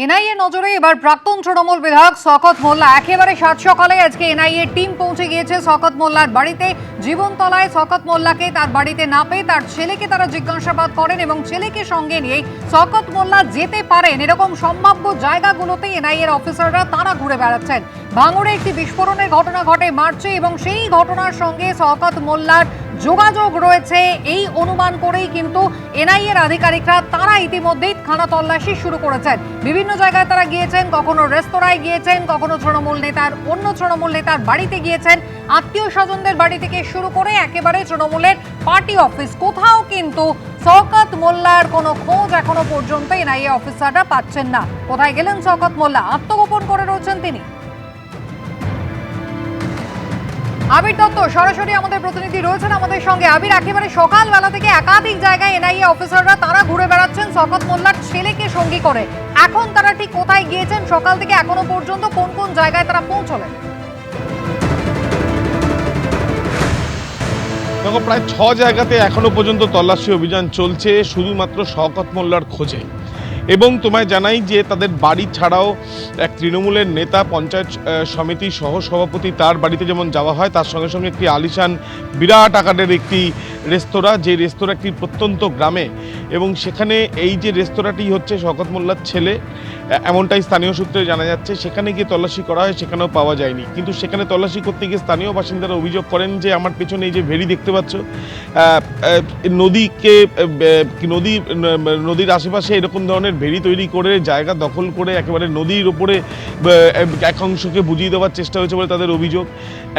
NIA নজরে এবার প্রাক্তন তৃণমূল বিধায়ক শওকত মোল্লা। একেবারে সাত সকালে আজকে এনআইএ টিম পৌঁছে গিয়েছে শওকত মোল্লার বাড়িতে। জীবনতলায় শওকত মোল্লাকে তার বাড়িতে না পেয়ে তার ছেলেকে তারা জিজ্ঞাসাবাদ করেন এবং ছেলেকে সঙ্গে নিয়ে শওকত মোল্লা যেতে পারেন এরকম সম্ভাব্য জায়গাগুলোতে এনআইএর অফিসাররা তারা ঘুরে বেড়াচ্ছেন। ভাঙড়ে একটি বিস্ফোরণের ঘটনা ঘটে মার্চে এবং সেই ঘটনার সঙ্গে শওকত মোল্লার যোগাযোগ রয়েছে এই অনুমান করেই কিন্তু এনআইএর আধিকারিকরা তারা ইতিমধ্যেই খানা তল্লাশি শুরু করেছেন। বিভিন্ন জায়গায় তারা গিয়েছেন, কখনো রেস্তোরাঁয় গিয়েছেন, কখনো অন্য তৃণমূল নেতার বাড়িতে গিয়েছেন, আত্মীয় স্বজনদের বাড়ি থেকে শুরু করে একেবারে তৃণমূলের পার্টি অফিস, কোথাও কিন্তু শওকত মোল্লার কোনো খোঁজ এখনো পর্যন্ত এনআইএ অফিসাররা পাচ্ছেন না। কোথায় গেলেন শওকত মোল্লা? আত্মগোপন করে রয়েছেন তিনি। আবির দত্ত সরাসরি আমাদের প্রতিনিধি রয়েছেন আমাদের সঙ্গে। আবির, একেবারে সকালবেলা থেকে একাধিক জায়গায় এনআইএ অফিসাররা তারা ঘুরে বেড়াচ্ছেন শওকত মোল্লার ছেলেকে সঙ্গী করে। এখন তারা ঠিক কোথায় গিয়েছেন, সকাল থেকে এখনো পর্যন্ত কোন কোন জায়গায় তারা পৌঁছলেন? দেখো, প্রায় 6 জায়গাতে এখনো পর্যন্ত তল্লাশি অভিযান চলছে শুধুমাত্র শওকত মোল্লার খোঁজে। এবং তোমায় জানাই যে তাদের বাড়ি ছাড়াও এক তৃণমূলের নেতা, পঞ্চায়েত সমিতির সহসভাপতি, তার বাড়িতে যেমন যাওয়া হয়, তার সঙ্গে সঙ্গে একটি আলিশান বিরাট আকারের একটি রেস্তোরাঁ, যে রেস্তোরাঁটি প্রত্যন্ত গ্রামে, এবং সেখানে এই যে রেস্তোরাঁটি হচ্ছে শওকত মোল্লার ছেলে, এমনটাই স্থানীয় সূত্রে জানা যাচ্ছে। সেখানে গিয়ে তল্লাশি করা হয়, সেখানেও পাওয়া যায়নি। কিন্তু সেখানে তল্লাশি করতে গিয়ে স্থানীয় বাসিন্দারা অভিযোগ করেন যে আমার পেছনে এই যে ভেড়ি দেখতে পাচ্ছ, নদীর আশেপাশে এরকম ধরনের ভেড়ি তৈরি করে জায়গা দখল করে একেবারে নদীর ওপরে এক অংশকে বুঝিয়ে দেওয়ার চেষ্টা হয়েছে বলে তাদের অভিযোগ।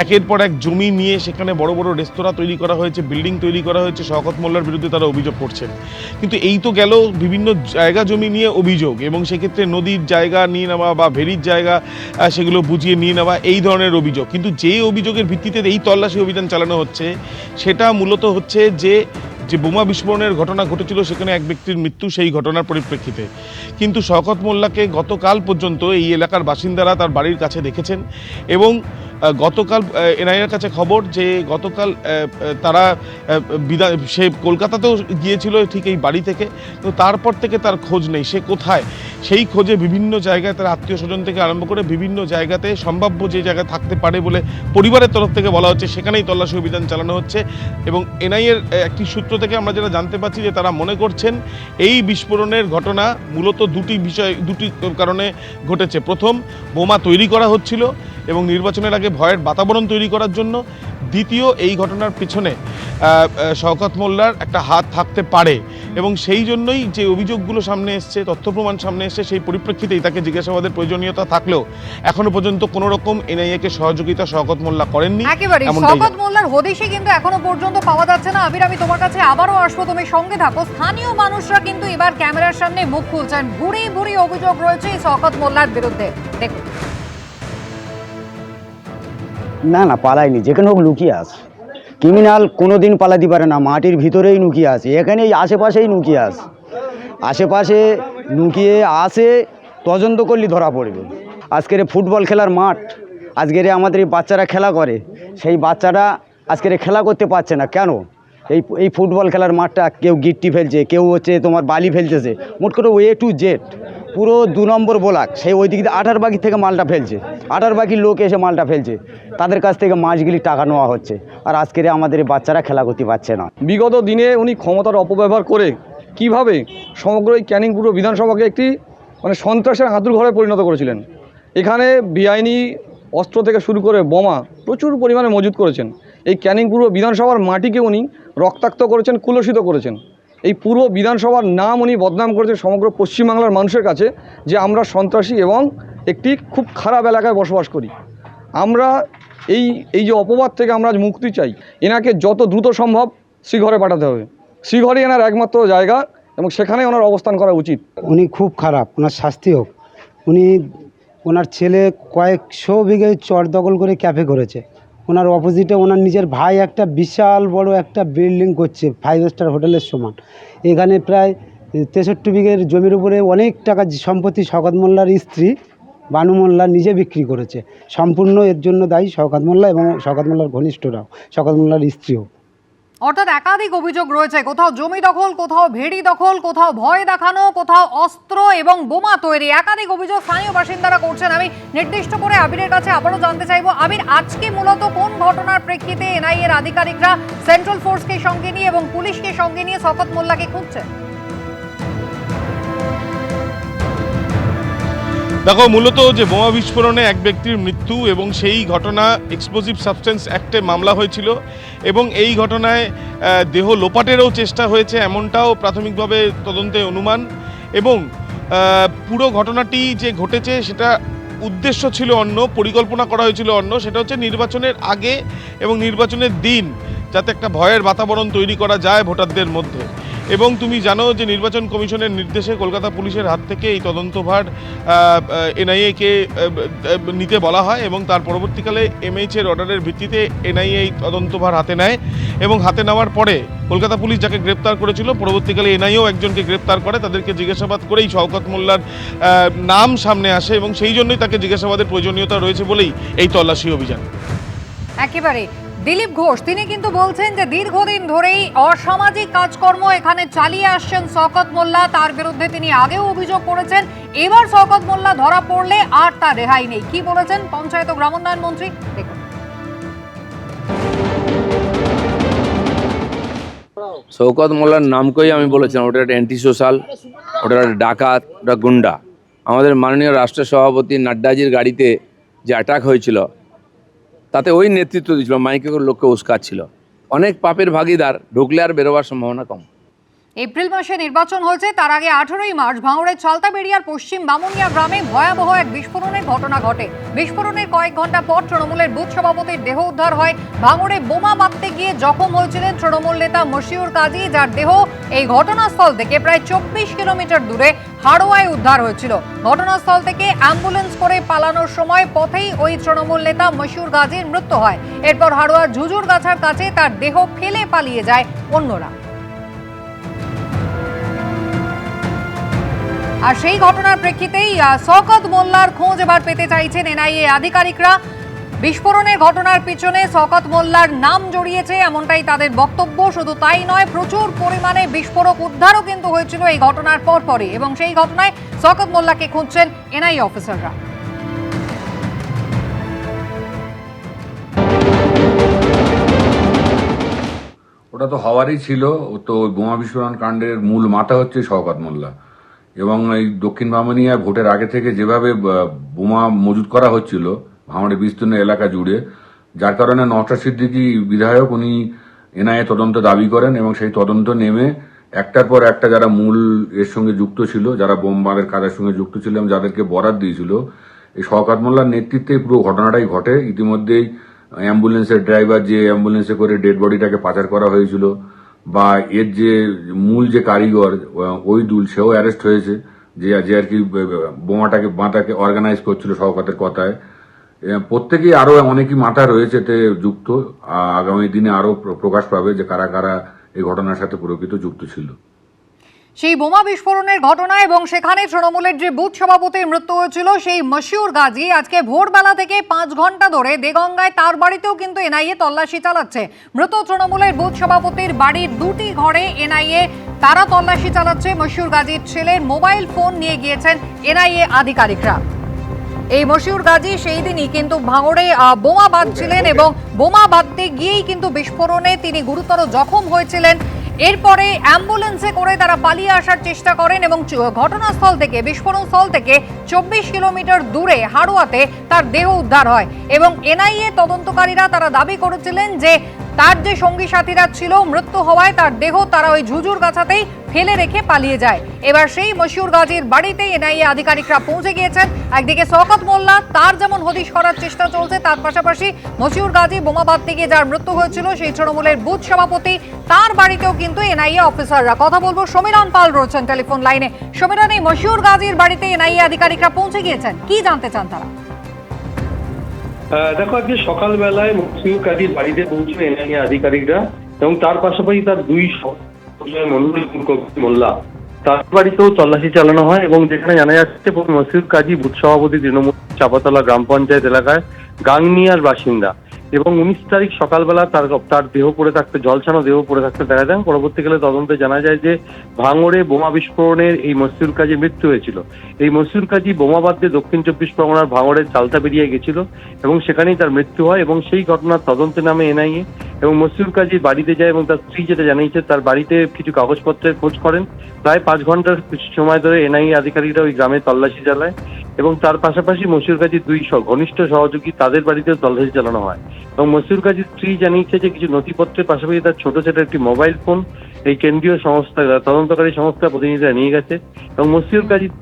একের পর এক জমি নিয়ে সেখানে বড় বড় রেস্তোরাঁ তৈরি করা হয়েছে, বিল্ডিং তৈরি করা হয়েছে। শওকত মোল্লার বিরুদ্ধে তারা অভিযোগ করছেন। কিন্তু এই তো গেল বিভিন্ন জায়গা জমি নিয়ে অভিযোগ, এবং সেক্ষেত্রে নদীর জায়গা নিয়ে নেওয়া বা ভেড়ির জায়গা সেগুলো বুঝিয়ে নিয়ে নেওয়া, এই ধরনের অভিযোগ। কিন্তু যে অভিযোগের ভিত্তিতে এই তল্লাশি অভিযান চালানো হচ্ছে সেটা মূলত হচ্ছে যে বোমা বিস্ফোরণের ঘটনা ঘটেছিল সেখানে এক ব্যক্তির মৃত্যু, সেই ঘটনার পরিপ্রেক্ষিতে। কিন্তু শওকত মোল্লাকে গতকাল পর্যন্ত এই এলাকার বাসিন্দারা তার বাড়ির কাছে দেখেছেন, এবং গতকাল এনআইএর কাছে খবর যে গতকাল তারা সে কলকাতাতেও গিয়েছিল ঠিক এই বাড়ি থেকে, তো তারপর থেকে তার খোঁজ নেই, সে কোথায়। সেই খোঁজে বিভিন্ন জায়গায় তার আত্মীয় স্বজন থেকে আরম্ভ করে বিভিন্ন জায়গাতে সম্ভাব্য যে জায়গায় থাকতে পারে বলে পরিবারের তরফ থেকে বলা হচ্ছে, সেখানেই তল্লাশি অভিযান চালানো হচ্ছে। এবং এনআইএর একটি সূত্র থেকে আমরা যেটা জানতে পারছি যে তারা মনে করছেন এই বিস্ফোরণের ঘটনা মূলত দুটি কারণে ঘটেছে। প্রথম, বোমা তৈরি করা হচ্ছিল এবং নির্বাচনের আগে ভয়ের বাতাবরণ তৈরি করার জন্য। দ্বিতীয়, এই ঘটনার পিছনে শওকত মোল্লার একটা হাত থাকতে পারে, এবং সেই জন্যই যে অভিযোগগুলো সামনে এসছে, তথ্য প্রমাণ সামনে এসছে, সেই পরিপ্রেক্ষিতেই তাকে জিজ্ঞাসাবাদের প্রয়োজনীয়তা থাকলেও এখনো পর্যন্ত কোনো রকম এনআইএকে সহযোগিতা শওকত মোল্লা করেননি। একেবারে শওকত মোল্লার হদিশই কিন্তু এখনো পর্যন্ত পাওয়া যাচ্ছে না। আবির, আমি তোমার কাছে আবারও আসবো, তুমি সঙ্গে থাকো। স্থানীয় মানুষরা কিন্তু এবার ক্যামেরার সামনে মুখ খুলছেন। বুড়ি বুড়ি অভিযোগ রয়েছে এই শওকত মোল্লার বিরুদ্ধে। দেখুন। না না, পালায়নি, যেখানে হোক লুকিয়ে আস। ক্রিমিনাল কোনোদিন পালাতে পারে না, মাটির ভিতরেই লুকিয়ে আসে, এখানেই আশেপাশেই লুকিয়ে আস, আশেপাশে লুকিয়ে আসে, তদন্ত করলে ধরা পড়বে। আজকের ফুটবল খেলার মাঠ, আজকের আমাদের বাচ্চারা খেলা করে, সেই বাচ্চারা আজকের খেলা করতে পারছে না কেন? এই ফুটবল খেলার মাঠটা কেউ গিট্টি ফেলছে, কেউ হচ্ছে তোমার বালি ফেলতেছে, মোট করে A to Z পুরো 2 নম্বর ব্লক, সেই ওই দিক দিয়ে 18 থেকে মালটা ফেলছে, 18 লোক এসে মালটা ফেলছে, তাদের কাছ থেকে মাছগুলি টাকা নেওয়া হচ্ছে, আর আজকের আমাদের বাচ্চারা খেলা করতে পারছে না। বিগত দিনে উনি ক্ষমতার অপব্যবহার করে কিভাবে সমগ্র এই ক্যানিং পূর্ব বিধানসভাকে একটি সন্ত্রাসের হাতুড় ঘরে পরিণত করেছিলেন। এখানে বেআইনি অস্ত্র থেকে শুরু করে বোমা প্রচুর পরিমাণে মজুত করেছেন। এই ক্যানিং পূর্ব বিধানসভার মাটিকে উনি রক্তাক্ত করেছেন, কুলসিত করেছেন। এই পূর্ব বিধানসভার নাম উনি বদনাম করেছেন সমগ্র পশ্চিমবাংলার মানুষের কাছে, যে আমরা সন্ত্রাসী এবং একটি খুব খারাপ এলাকায় বসবাস করি। আমরা এই যে অপবাদ থেকে আমরা আজ মুক্তি চাই। এনাকে যত দ্রুত সম্ভব শ্রীঘরে পাঠাতে হবে। শ্রীঘরে এনার একমাত্র জায়গা, এবং সেখানে ওনার অবস্থান করা উচিত। উনি খুব খারাপ, ওনার শাস্তি হোক। ওনার ছেলে কয়েকশো বিঘে চর দখল করে ক্যাফে করেছে। ওনার অপোজিটে ওনার নিজের ভাই একটা বিশাল বড় একটা বিল্ডিং করছে, 5 স্টার হোটেলের সমান। এখানে প্রায় 63 বিঘের জমির উপরে অনেক টাকা সম্পত্তি শওকত মোল্লার স্ত্রী বানু মোল্লা নিজে বিক্রি করেছে। সম্পূর্ণ এর জন্য দায়ী শওকত মোল্লা এবং শওকত মোল্লার ঘনিষ্ঠরাও, শওকত মোল্লার স্ত্রীও। অর্থাৎ একাধিক অভিযোগ রয়েছে, কোথাও জমি দখল, কোথাও ভেড়ি দখল, কোথাও ভয় দেখানো, কোথাও অস্ত্র এবং বোমা তৈরি, একাধিক অভিযোগ স্থানীয় বাসিন্দারা করছেন। আমি নির্দিষ্ট করে আবিরের কাছে আবারও জানতে চাইবো, আবির, আজকে মূলত কোন ঘটনার প্রেক্ষিতে এনআইএ এর আধিকারিকরা সেন্ট্রাল ফোর্সকে সঙ্গে নিয়ে এবং পুলিশকে সঙ্গে নিয়ে শওকত মোল্লাকে খুঁজছেন? দেখো, মূলত যে বোমা বিস্ফোরণে এক ব্যক্তির মৃত্যু এবং সেই ঘটনা এক্সপ্লোসিভ সাবস্টেন্স অ্যাক্টে মামলা হয়েছিল এবং এই ঘটনায় দেহ লোপাটেরও চেষ্টা হয়েছে, এমনটাও প্রাথমিকভাবে তদন্তে অনুমান। এবং পুরো ঘটনাটি যে ঘটেছে সেটা উদ্দেশ্য ছিল অন্য, পরিকল্পনা করা হয়েছিল অন্য, সেটা হচ্ছে নির্বাচনের আগে এবং নির্বাচনের দিন যাতে একটা ভয়ের বাতাবরণ তৈরি করা যায় ভোটারদের মধ্যে। এবং তুমি জানো যে নির্বাচন কমিশনের নির্দেশে কলকাতা পুলিশের হাত থেকে এই তদন্তভার এনআইএকে নিতে বলা হয় এবং তার পরবর্তীকালে এমএইচের অর্ডারের ভিত্তিতে এনআইএ এই তদন্তভার হাতে নেয় এবং হাতে নেওয়ার পরে কলকাতা পুলিশ যাকে গ্রেপ্তার করেছিল পরবর্তীকালে এনআইএও একজনকে গ্রেপ্তার করে। তাদেরকে জিজ্ঞাসাবাদ করেই শওকত মোল্লার নাম সামনে আসে এবং সেই জন্যই তাকে জিজ্ঞাসাবাদের প্রয়োজনীয়তা রয়েছে বলেই এই তল্লাশি অভিযান। একেবারে দিলীপ ঘোষ তিনি কিন্তু বলছেন যে দীর্ঘদিন ধরেই অসামাজিক কাজকর্ম এখানে চালিয়ে আসছেন শওকত মোল্লা, তার বিরুদ্ধে তিনি আগেও অভিযোগ করেছেন। এবার শওকত মোল্লা ধরা পড়লে আর তার রেহাই নেই। কি বলেছেন পঞ্চায়েত ও গ্রামোন্নয়ন মন্ত্রী, দেখুন। শওকত মোল্লার নামকেই আমি বলেছিলাম ওটা একটা অ্যান্টি সোশ্যাল, ওটা একটা ডাকাত, ওটা গুন্ডা। আমাদের মাননীয় রাষ্ট্র সভাপতি নাড্ডাজির গাড়িতে যে অ্যাটাক হয়েছিল তাতে ওই নেতৃত্ব দিয়েছিল, মাইকে করে লোককে উস্কাচ্ছিল। অনেক পাপের ভাগিদার, ঢুকলে আর বেরোবার সম্ভাবনা কম। এপ্রিল মাসে নির্বাচন হয়েছে, তার আগে 18ই মার্চ ভাঙড়ের চালতাবেড়িয়ার পশ্চিম বামুনিয়া গ্রামে ভয়াবহ এক বিস্ফোরণের ঘটনা ঘটে। বিস্ফোরণের কয়েক ঘন্টা পর তৃণমূলের বুথ সভাপতির দেহ উদ্ধার হয়। ভাঙড়ে বোমা বাঁধতে গিয়ে জখম হয়েছিলেন তৃণমূল নেতা মশিউর কাজী, যার দেহ এই ঘটনাস্থল থেকে প্রায় 24 কিলোমিটার দূরে হাড়োয়ায় উদ্ধার হয়েছিল। ঘটনাস্থল থেকে অ্যাম্বুলেন্স করে পালানোর সময় পথেই ওই তৃণমূল নেতা মশিউর গাজীর মৃত্যু হয়। এরপর হাড়োয়ার ঝুঝুর গাছার কাছে তার দেহ ফেলে পালিয়ে যায় অন্যরা। আর সেই ঘটনার প্রেক্ষিতেই শওকত মোল্লার খোঁজ এবার পেতে চাইছেন এনআইএ আধিকারিকরা। বিস্ফোরণের ঘটনার পিছনে শওকত মোল্লার নাম জড়িয়েছে এমনটাই তাদের বক্তব্য। শুধু তাই নয়, প্রচুর পরিমাণে বিস্ফোরক উদ্ধারও কিন্তু হয়েছিল এই ঘটনার পরপরই এবং সেই ঘটনায় শওকত মোল্লাকে খুঁজছেন এনআইএ অফিসাররা। ওটা তো হওয়ারই ছিল, তো ওই বোমা বিস্ফোরণ কাণ্ডের মূল মাথা হচ্ছে শওকত মোল্লা। এবং এই দক্ষিণ বামুনিয়া ভোটের আগে থেকে যেভাবে বোমা মজুত করা হচ্ছিল ভাঙড়ের বিস্তীর্ণ এলাকা জুড়ে, যার কারণে নওশাদ সিদ্দিকী বিধায়ক উনি এনআইএ তদন্ত দাবি করেন এবং সেই তদন্ত নেমে একটার পর একটা যারা মূল এর সঙ্গে যুক্ত ছিল, যারা বোমবারের কাজের সঙ্গে যুক্ত ছিল এবং যাদেরকে বরাত দিয়েছিল, এই শওকত মোল্লার নেতৃত্বে পুরো ঘটনাটাই ঘটে। ইতিমধ্যেই অ্যাম্বুলেন্সের ড্রাইভার যে অ্যাম্বুলেন্সে করে ডেড বডিটাকে পাচার করা হয়েছিল বা এর যে মূল যে কারিগর ওই দুল, সেও অ্যারেস্ট হয়েছে, যে আর কি বোমাটাকে বাঁটাকে অর্গানাইজ করছিল শওকতের কথায়। প্রত্যেকেই আরো অনেকই মাথা রয়েছে এতে যুক্ত। আগামী দিনে আরো প্রকাশ পাবে যে কারা কারা এই ঘটনার সাথে প্রকৃত যুক্ত ছিল। সেই বোমা বিস্ফোরণের ঘটনা এবং সেখানে তৃণমূলের যে বুথ সভাপতির মৃত্যু হয়েছিল সেই মশিউর গাজী আজকে ভোরবেলা থেকে 5 ঘন্টা ধরে দেগঙ্গায় তার বাড়িতেও কিন্তু এনআইএ তল্লাশি চালাচ্ছে। মৃত তৃণমূলের বুথ সভাপতির বাড়ির 2টি ঘরে এনআইএ তারা তল্লাশি চালাচ্ছে। মশিউর গাজীর ছেলের মোবাইল ফোন নিয়ে গিয়েছেন এনআইএ আধিকারিকরা। এই মশিউর গাজী সেই দিনই কিন্তু ভাঙড়ে বোমা বাঁধছিলেন এবং বোমা বাঁধতে গিয়েই কিন্তু বিস্ফোরণে তিনি গুরুতর জখম হয়েছিলেন। এরপরে অ্যাম্বুলেন্সে করে তারা পালিয়ে আসার চেষ্টা করেন এবং ঘটনাস্থল থেকে, বিস্ফোরণস্থল থেকে 24 কিলোমিটার দূরে হাড়োয়াতে তার দেহ উদ্ধার হয় এবং এনআইএ তদন্তকারীরা তারা দাবি করেছিলেন যে তার যে সঙ্গী সাথীরা ছিল মৃত্যু হওয়ায় তার দেহ তারা ওই ঝুঝুর গাছাতেই ফেলে রেখে পালিয়ে যায়। এবার সেই মশিউর গাজীর বাড়িতে এনআইএ আধিকারিকরা পৌঁছে গিয়েছেন। একদিকে শওকত মোল্লা তার যেমন হদিশ করার চেষ্টা চলছে, তার পাশাপাশি মশিউর গাজী বোমা বাঁধতে গিয়ে যার মৃত্যু হয়েছিল সেই তৃণমূলের বুথ সভাপতি তার বাড়িতেও কিন্তু এনআইএ অফিসাররা। কথা বলবো, সমীরণ পাল রয়েছেন টেলিফোন লাইনে। সমীরণ, এই মশিউর গাজীর বাড়িতে এনআইএ আধিকারিকরা পৌঁছে গিয়েছেন, কি জানতে চান তারা? দেখো, আজকে সকালবেলায় মশিউর গাজীর বাড়িতে পৌঁছবে এনআইএ আধিকারিকরা এবং তার পাশাপাশি তার 2 মোল্লা তার বাড়িতেও তল্লাশি চালানো হয় এবং যেখানে জানা যাচ্ছে মশিউর গাজী বুথ সভাপতি তৃণমূল চাপাতলা গ্রাম পঞ্চায়েত এলাকায় গাংনিয়ার বাসিন্দা এবং 19 তারিখ সকালবেলা তার দেহ পড়ে থাকতে, জলছানো দেহ পড়ে থাকতে দেখা যায়। পরবর্তীকালে তদন্তে জানা যায় যে ভাঙড়ে বোমা বিস্ফোরণের এই মসিউর কাজীর মৃত্যু হয়েছিল। এই মসিউর কাজী বোমা বাদ দিয়ে দক্ষিণ 24 পরগনার ভাঙড়ের চালতা বেরিয়ে গেছিল এবং সেখানেই তার মৃত্যু হয় এবং সেই ঘটনার তদন্তে নামে এনআইএ এবং মসিউর কাজীর বাড়িতে যায় এবং তার স্ত্রী যেটা জানিয়েছে তার বাড়িতে কিছু কাগজপত্রের খোঁজ করেন। প্রায় 5 ঘন্টার সময় ধরে এনআইএ আধিকারিকরা ওই গ্রামে তল্লাশি চালায় এবং তার পাশাপাশি মসিউর কাজীর 2 ঘনিষ্ঠ সহযোগী তাদের বাড়িতেও তল্লাশি চালানো হয় এবং মসিউর কাজীর স্ত্রী জানিয়েছে যে কিছু নথিপত্রের পাশাপাশি তার ছোট ছোট একটি মোবাইল ফোন এই কেন্দ্রীয় সংস্থা, তদন্তকারী সংস্থা প্রতিনিধিরা নিয়ে গেছে এবং মসিউর কাজীর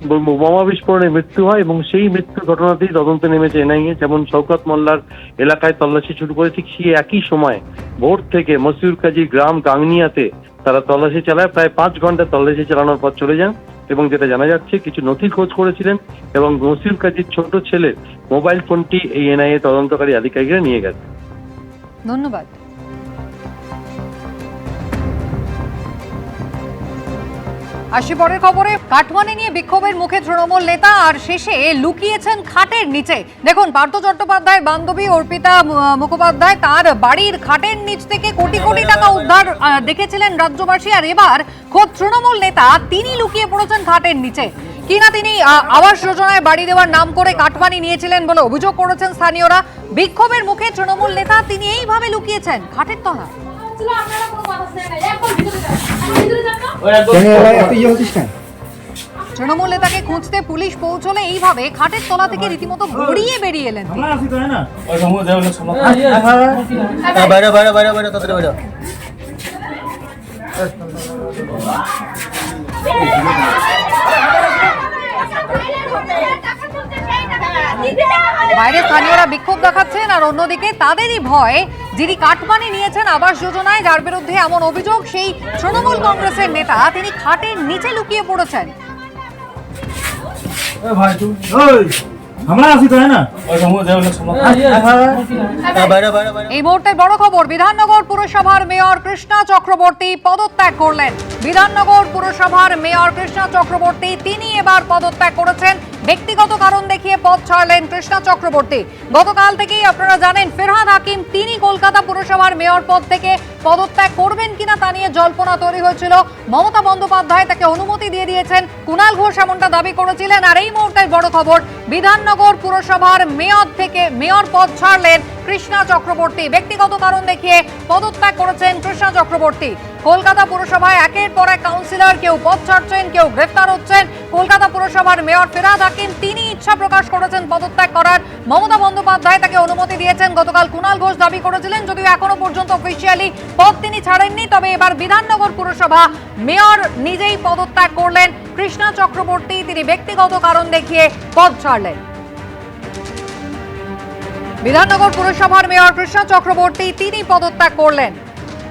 বোমা বিস্ফোরণে মৃত্যু হয় এবং সেই মৃত্যুর ঘটনাতেই তদন্তে নেমেছে এনআইএ। যেমন শওকত মোল্লার এলাকায় তল্লাশি শুরু করে ঠিক সেই একই সময় ভোর থেকে মসিউর কাজী গ্রাম গাংনিয়াতে তারা তল্লাশি চালায়। প্রায় 5 ঘন্টা তল্লাশি চালানোর পর চলে যান এবং যেটা জানা যাচ্ছে কিছু নথি খোঁজ করেছিলেন এবং মসিউর কাজীর ছোট ছেলের মোবাইল ফোনটি এই এনআইএ তদন্তকারী আধিকারিকরা নিয়ে গেছে। ধন্যবাদ। আসি পরের খবরে। কাটমানি নিয়ে বিক্ষোভের মুখে তৃণমূল নেতা আর শেষে লুকিয়েছেন খাটের নিচে। দেখুন, পার্থ চট্টোপাধ্যায়ের বান্ধবী অর্পিতা মুখোপাধ্যায় তার বাড়ির খাটের নিচ থেকে কোটি কোটি টাকা উদ্ধার দেখেছিলেন রাজ্যবাসী, আর এবার খোদ তৃণমূল নেতা তিনি লুকিয়ে পড়েছেন খাটের নিচে। কিনা তিনি আবাস যোজনায় বাড়ি দেওয়ার নাম করে কাটমানি নিয়েছিলেন বলে অভিযোগ করেছেন স্থানীয়রা। বিক্ষোভের মুখে তৃণমূল নেতা তিনি এইভাবে লুকিয়েছেন খাটের তলায়। তৃণমূল নেতাকে খুঁজতে পুলিশ পৌঁছলে এইভাবে খাটের তলা থেকে রীতিমতো গড়িয়ে বেরিয়ে এলেন। বাইরে স্থানীয়রা বিক্ষোভ দেখাচ্ছেন আর অন্যদিকে তাদেরই ভয় যিনি কাটমানি নিয়েছেন আবাস যোজনায়, যার বিরুদ্ধে এমন অভিযোগ, সেই তৃণমূল কংগ্রেসের নেতা তিনি খাটের নিচে লুকিয়ে পড়েছেন। এই মুহূর্তের বড় খবর, বিধাননগর পুরসভার মেয়র কৃষ্ণা চক্রবর্তী পদত্যাগ করলেন। বিধাননগর পুরসভার মেয়র কৃষ্ণা চক্রবর্তী তিনি এবার পদত্যাগ করেছেন। ব্যক্তিগত কারণ দেখিয়ে পদ ছাড়লেন কৃষ্ণা চক্রবর্তী। গতকাল থেকেই আপনারা জানেন ফেরহাদ হাকিম তিনি কলকাতা পুরসভার মেয়র পদ থেকে পদত্যাগ করবেন কিনা তা নিয়ে জল্পনা তৈরি হয়েছিল। মমতা বন্দ্যোপাধ্যায় তাকে অনুমতি দিয়ে দিয়েছেন, কুণাল ঘোষ এমনটা দাবি করেছিলেন। আর এই মুহূর্তের বড় খবর, বিধাননগর পুরসভার মেয়র পদ ছাড়লেন কৃষ্ণা চক্রবর্তী। ব্যক্তিগত কারণ দেখিয়ে পদত্যাগ করেছেন কৃষ্ণা চক্রবর্তী। কলকাতা পুরসভায় একের পর এক কাউন্সিলর কেউ পদ ছাড়ছেন, কেউ গ্রেফতার হচ্ছেন। কলকাতা পুরসভার মেয়র ফেরহাদ হাকিম তিনি ইচ্ছা প্রকাশ করেছেন পদত্যাগ করার। মমতা বন্দ্যোপাধ্যায় তাকে অনুমতি দিয়েছেন। গতকাল কুণাল ঘোষ দাবি করেছিলেন, যদিও এখনো পর্যন্ত অফিসিয়ালি পদ তিনি ছাড়েননি, তবে এবার বিধাননগর পুরসভা মেয়র নিজেই পদত্যাগ করলেন কৃষ্ণা চক্রবর্তী। তিনি ব্যক্তিগত কারণ দেখিয়ে পদ ছাড়লেন। বিধাননগর পুরসভার মেয়র কৃষ্ণা চক্রবর্তী তিনি পদত্যাগ করলেন।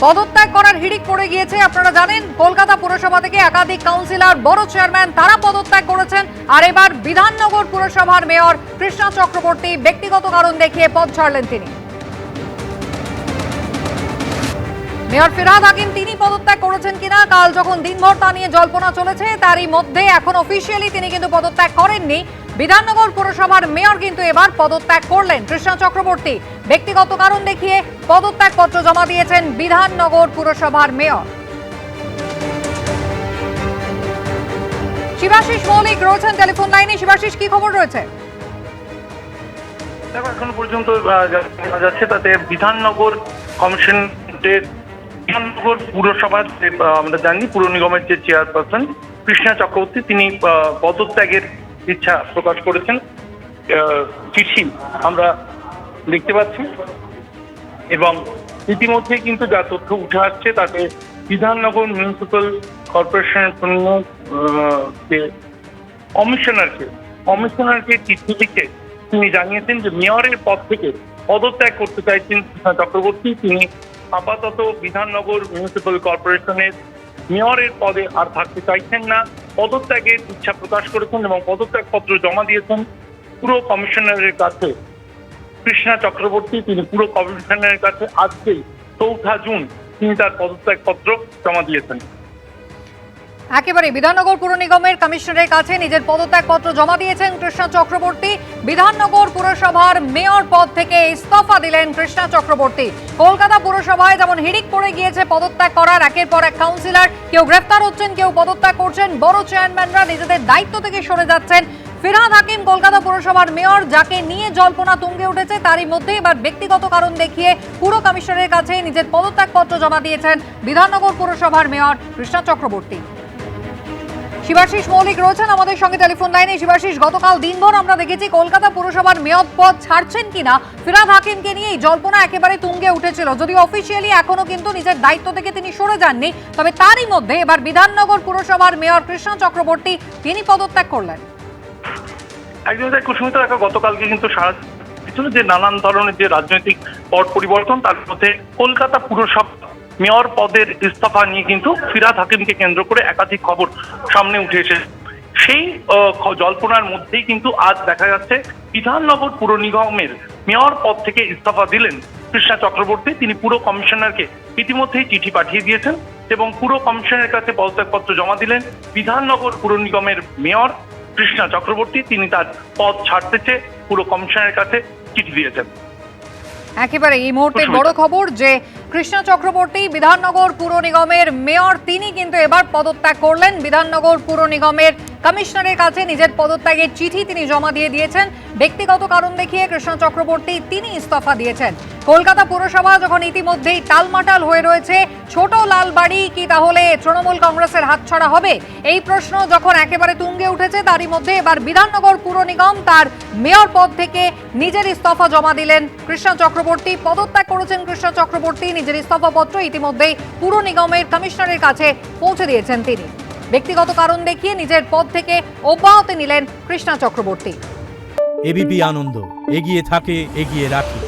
পদত্যাগ করার হিড়িক পড়ে গিয়েছে। আপনারা জানেন কলকাতা পুরসভা থেকে একাধিক কাউন্সিলর, বড় চেয়ারম্যান তারা পদত্যাগ করেছেন। আর এবার বিধাননগর পুরসভার মেয়র কৃষ্ণা চক্রবর্তী ব্যক্তিগত কারণ দেখিয়ে পদ ছাড়লেন তিনি। মেয়র ফেরহাদ হাকিম তিনি পদত্যাগ করেছেন কিনা কাল যখন দিনভর তা নিয়ে জল্পনা চলেছে, তারই মধ্যে এখন অফিসিয়ালি তিনি কিন্তু পদত্যাগ করেননি। বিধাননগর পুরসভার মেয়র কিন্তু এবার পদত্যাগ করলেন কৃষ্ণা চক্রবর্তী। ব্যক্তিগত কারণ দেখিয়ে পদত্যাগ পত্র জমা দিয়েছেন বিধাননগর পুরসভার মেয়র। শিবাশিস মৌলিক রয়েছেন টেলিফোন লাইনে। শিবাশিস, কি খবর রয়েছে? এখন পর্যন্ত জানা যাচ্ছে তাতে বিধাননগর কমিশনের, বিধাননগর পুরসভার আমরা জানি পুর নিগমের যে চেয়ারপারসন কৃষ্ণা চক্রবর্তী তিনি পদত্যাগের ইচ্ছা প্রকাশ করেছেন। চিঠি আমরা দেখতে পাচ্ছি এবং ইতিমধ্যে কিন্তু যা তথ্য উঠে আসছে তাতে বিধাননগর মিউনিসিপ্যাল কর্পোরেশনের যে কমিশনারকে চিঠি লিখে তিনি জানিয়েছেন যে মেয়রের পদ থেকে পদত্যাগ করতে চাইছেন কৃষ্ণা চক্রবর্তী। তিনি আপাতত বিধাননগর মিউনিসিপ্যাল কর্পোরেশনের মেয়রের পদে আর থাকতে চাইছেন না, পদত্যাগের ইচ্ছা প্রকাশ করেছেন এবং পদত্যাগ পত্র জমা দিয়েছেন পুর কমিশনারের কাছে। কৃষ্ণা চক্রবর্তী তিনি পুর কমিশনারের কাছে আজকেই 4 জুন তিনি তার পদত্যাগ পত্র জমা দিয়েছেন। একেবারে বিধাননগর পুর নিগমের কমিশনারের কাছে নিজের পদত্যাগপত্র জমা দিয়েছেন কৃষ্ণা চক্রবর্তী। বিধাননগর পুরসভার মেয়র পদ থেকে ইস্তফা দিলেন কৃষ্ণা চক্রবর্তী। কলকাতা পুরসভায় যেমন হিড়িক পড়ে গিয়েছে পদত্যাগ করার, একের পর এক কাউন্সিলর কেউ গ্রেফতার হচ্ছেন, কেউ পদত্যাগ করছেন, বড় চেয়ারম্যানরা নিজেদের দায়িত্ব থেকে সরে যাচ্ছেন। ফিরহাদ হাকিম কলকাতা পুরসভার মেয়র, যাকে নিয়ে জল্পনা তুঙ্গে উঠেছে, তারই মধ্যে এবার ব্যক্তিগত কারণ দেখিয়ে পুর কমিশনারের কাছে নিজের পদত্যাগপত্র জমা দিয়েছেন বিধাননগর পুরসভার মেয়র কৃষ্ণা চক্রবর্তী। শিবাশিস মৌলিক রয়েছেন আমাদের সঙ্গে টেলিফোন লাইনে। শিবাশিস, গতকাল দিনভর আমরা দেখেছি কলকাতা পুরসভার মেয়র পদ ছাড়ছেন কিনা ফিরহাদ হাকিমকে নিয়ে এই জল্পনা একেবারে তুঙ্গে উঠেছিল, যদিও অফিসিয়ালি এখনো কিন্তু নিজের দায়িত্ব থেকে তিনি সরে যাননি। তবে তারই মধ্যে এবার বিধাননগর পুরসভার মেয়র কৃষ্ণা চক্রবর্তী তিনি পদত্যাগ করলেন। একদম তাই কুসুমিতা, গতকালকে কিন্তু সারা পিছনে যে নানান ধরনের যে রাজনৈতিক পট পরিবর্তন, তার মধ্যে কলকাতা পুরসভা মেয়র পদের ইস্তফা নিয়ে কিন্তু ফিরহাদ হাকিমকে কেন্দ্র করে একাধিক খবর সামনে উঠে এসেছে। সেই জল্পনার মধ্যেই কিন্তু আজ দেখা যাচ্ছে বিধাননগর পুর নিগমের মেয়র পদ থেকে ইস্তফা দিলেন কৃষ্ণা চক্রবর্তী। তিনি পুর কমিশনারকে ইতিমধ্যেই চিঠি পাঠিয়ে দিয়েছেন এবং পুর কমিশনারের কাছে পদত্যাগপত্র জমা দিলেন বিধাননগর পুর নিগমের মেয়র কৃষ্ণা চক্রবর্তী। তিনি তার পদ ছাড়তে চেয়ে পুর কমিশনারের কাছে চিঠি দিয়েছেন। একেবারে এই মুহূর্তে বড় খবর যে কৃষ্ণা চক্রবর্তী বিধাননগর পুর নিগমের মেয়র, তিনি কিন্তু এবার পদত্যাগ করলেন। বিধাননগর পুর নিগমের কমিশনারের কাছে নিজের পদত্যাগের চিঠি তিনি জমা দিয়ে দিয়েছেন। ব্যক্তিগত কারণ দেখিয়ে কৃষ্ণা চক্রবর্তী তিনি ইস্তফা দিয়েছেন। কলকাতা পুরসভা যখন ইতিমধ্যেই টালমাটাল হয়ে রয়েছে, ছোট লালবাড়ি কি তাহলে তৃণমূল কংগ্রেসের হাতছাড়া হবে, এই প্রশ্ন যখন একেবারে তুঙ্গে উঠেছে, তারই মধ্যে এবার বিধাননগর পুর নিগম তার মেয়র পদ থেকে নিজের ইস্তফা জমা দিলেন কৃষ্ণা চক্রবর্তী। পদত্যাগ করেছেন কৃষ্ণা চক্রবর্তী, নিজের ইস্তফাপত্র ইতিমধ্যেই পুর নিগমের কমিশনারের কাছে পৌঁছে দিয়েছেন তিনি। ব্যক্তিগত কারণ দেখিয়ে নিজের পদ থেকে অব্যাহতি নিলেন কৃষ্ণা চক্রবর্তী। এবিপি আনন্দ, এগিয়ে থাকে, এগিয়ে রাখে।